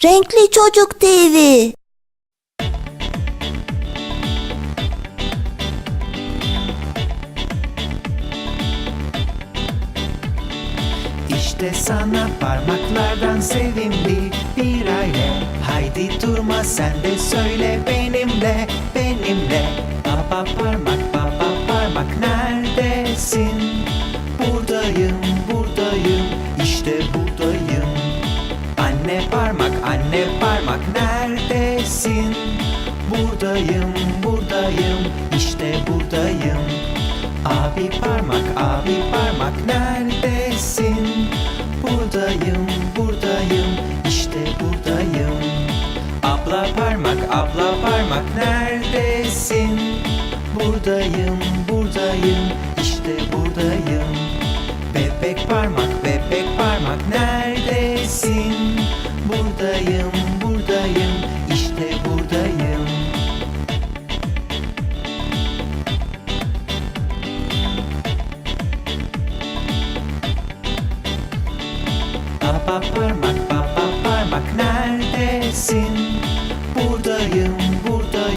Renkli Çocuk TV. İşte sana parmaklardan sevimli bir aile. Haydi durma sen de söyle benimle, benimle. Baba parmak neredesin? Buradayım, buradayım, işte buradayım. Anne parmak neredesin? Buradayım, buradayım, işte buradayım. Abi parmak neredesin? Buradayım, buradayım, işte buradayım. Abla parmak neredesin? Buradayım, buradayım, işte buradayım. Bebek parmak neredesin? Buradayım, buradayım, işte buradayım. Baba parmak